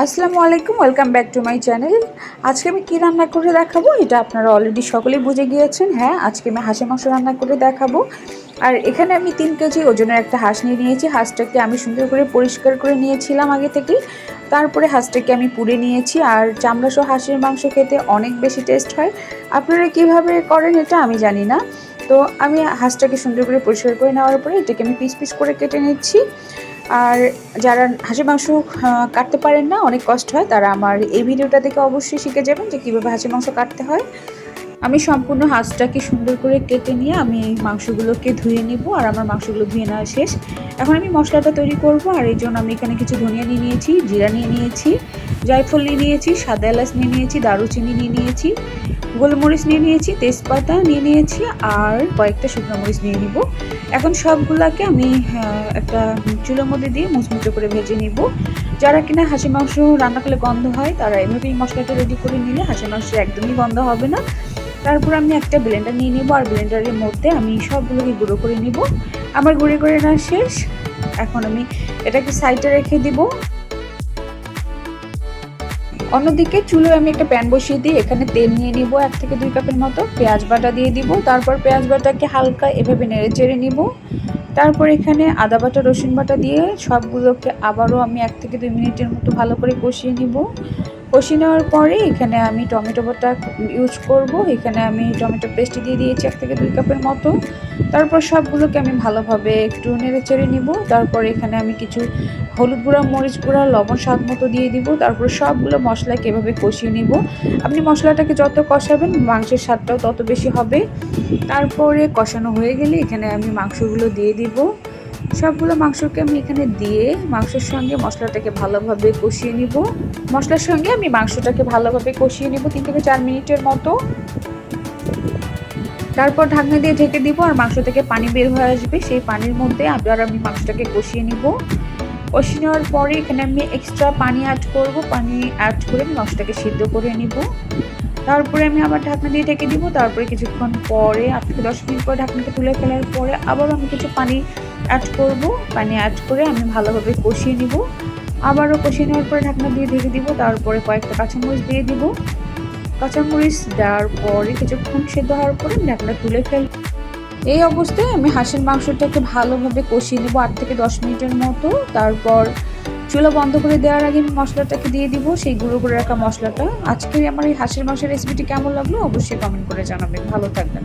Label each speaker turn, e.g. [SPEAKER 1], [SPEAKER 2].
[SPEAKER 1] আসসালামু আলাইকুম, welcome back to my channel. আজকে আমি কী রান্না করে দেখাবো এটা আপনারা অলরেডি সকলেই বুঝে গিয়েছেন। হ্যাঁ, আজকে আমি হাঁসের মাংস রান্না করে দেখাবো। আর এখানে আমি 3 কেজি ওজনের একটা হাঁস নিয়ে নিয়েছি। হাঁসটাকে আমি সুন্দর করে পরিষ্কার করে নিয়েছিলাম আগে থেকেই। তারপরে হাঁসটাকে আমি পুড়ে নিয়েছি। আর চামড়া সহ হাঁসের মাংস খেতে অনেক বেশি টেস্ট হয়। আপনারা কীভাবে করেন এটা আমি জানি না। তো আমি হাঁসটাকে সুন্দর করে পরিষ্কার করে নেওয়ার পরে এটাকে আমি পিস পিস করে কেটে নিচ্ছি। আর যারা হাঁসের মাংস কাটতে পারেন না, অনেক কষ্ট হয়, তারা আমার এই ভিডিওটা দেখে অবশ্যই শিখে যাবেন যে কীভাবে হাঁসের মাংস কাটতে হয়। আমি সম্পূর্ণ হাঁসটাকে সুন্দর করে কেটে নিয়ে আমি মাংসগুলোকে ধুয়ে নিব। আর আমার মাংসগুলো ধুয়ে নেওয়া শেষ। এখন আমি মশলাটা তৈরি করব। আর এই জন্য আমি এখানে কিছু ধনিয়া নিয়ে নিয়েছি, জিরা নিয়ে নিয়েছি, জায়ফল নিয়ে নিয়েছি, সাদা এলাচ নিয়ে নিয়েছি, দারুচিনি নিয়ে নিয়েছি, গোলমরিচ নিয়ে নিয়েছি, তেজপাতা নিয়ে নিয়েছি, আর কয়েকটা শুকনো মরিচ নিয়ে নিব। এখন সবগুলাকে আমি একটা চুলোর মধ্যে দিয়ে মুচমুচে করে ভেজে নিব। যারা কিনা হাঁসের মাংস রান্না করলে গন্ধ হয়, তারা এভাবেই মশলাটা রেডি করে নিলে হাঁসের মাংস একদমই গন্ধ হবে না। তারপর আমি একটা ব্লেন্ডার নিয়ে নিব। আর ব্লেন্ডারের মধ্যে আমি সবগুলোকে গুঁড়ো করে নিব। আমার গুঁড়ো করে নেওয়া শেষ। এখন আমি এটাকে সাইডে রেখে দিব। অন্যদিকে চুলোয় আমি একটা প্যান বসিয়ে দিই। এখানে তেল নিয়ে নিব 1 থেকে 2 কাপের মতো। পেঁয়াজ বাটা দিয়ে দিব। তারপর পেঁয়াজ বাটাকে হালকা এভাবে নেড়ে চেড়ে নিব। তারপর এখানে আদা বাটা, রসুন বাটা দিয়ে সবগুলোকে আবারও আমি 1 থেকে 2 মিনিটের মতো ভালো করে কষিয়ে নিব। কষিয়ে নেওয়ার পরে এখানে আমি টমেটো বাটা ইউজ করব। এখানে আমি টমেটো পেস্ট দিয়ে দিয়েছি 1 থেকে 2 কাপের মতো। তারপর সবগুলোকে আমি ভালোভাবে একটু নেড়ে চেড়ে নিব। তারপর এখানে আমি কিছু হলুদ গুঁড়া, মরিচ গুঁড়া, লবণ স্বাদ মতো দিয়ে দিব। তারপর সবগুলো মশলাকে এভাবে কষিয়ে নিব। আপনি মশলাটাকে যত কষাবেন মাংসের স্বাদটাও তত বেশি হবে। তারপরে কষানো হয়ে গেলে এখানে আমি মাংসগুলো দিয়ে দিব। সবগুলো মাংসকে আমি এখানে দিয়ে মাংসের সঙ্গে মশলাটাকে ভালোভাবে কষিয়ে নিব। মশলার সঙ্গে আমি মাংসটাকে ভালোভাবে কষিয়ে নিব 3 থেকে 4 মিনিটের মতো। তারপর ঢাকনা দিয়ে ঢেকে দিব। আর মাংস থেকে পানি বের হয়ে আসবে, সেই পানির মধ্যে আবার আমি মাংসটাকে কষিয়ে নিব। কষিয়ে নেওয়ার পরে এখানে আমি এক্সট্রা পানি অ্যাড করব। পানি অ্যাড করে আমি মাংসটাকে সিদ্ধ করে নিব। তারপরে আমি আবার ঢাকনা দিয়ে ঢেকে দিব। তারপরে কিছুক্ষণ পরে 8 থেকে 10 মিনিট পরে ঢাকনাটা তুলে ফেলার পরে আবারও আমি কিছু পানি অ্যাড করব। পানি অ্যাড করে আমি ভালোভাবে কষিয়ে নিব। আবারও কষিয়ে নেওয়ার পরে ঢাকনা দিয়ে ঢেকে দিব। তারপরে কয়েকটা কাঁচামরিচ দিয়ে দিব। কাঁচামরিচ দেওয়ার পরে কিছুক্ষণ সেদ্ধ হওয়ার পরে আমি ঢাকনা তুলে ফেলব। এই অবস্থায় আমি হাঁসের মাংসটাকে ভালোভাবে কষিয়ে নেব 8 থেকে 10 মিনিটের মতো। তারপর চুলা বন্ধ করে দেওয়ার আগে আমি মশলাটাকে দিয়ে দিব, সেই গুঁড়ো করে রাখা মশলাটা। আজকে আমার এই হাঁসের মাংসের রেসিপিটি কেমন লাগলো অবশ্যই কমেন্ট করে জানাবেন। ভালো থাকবেন।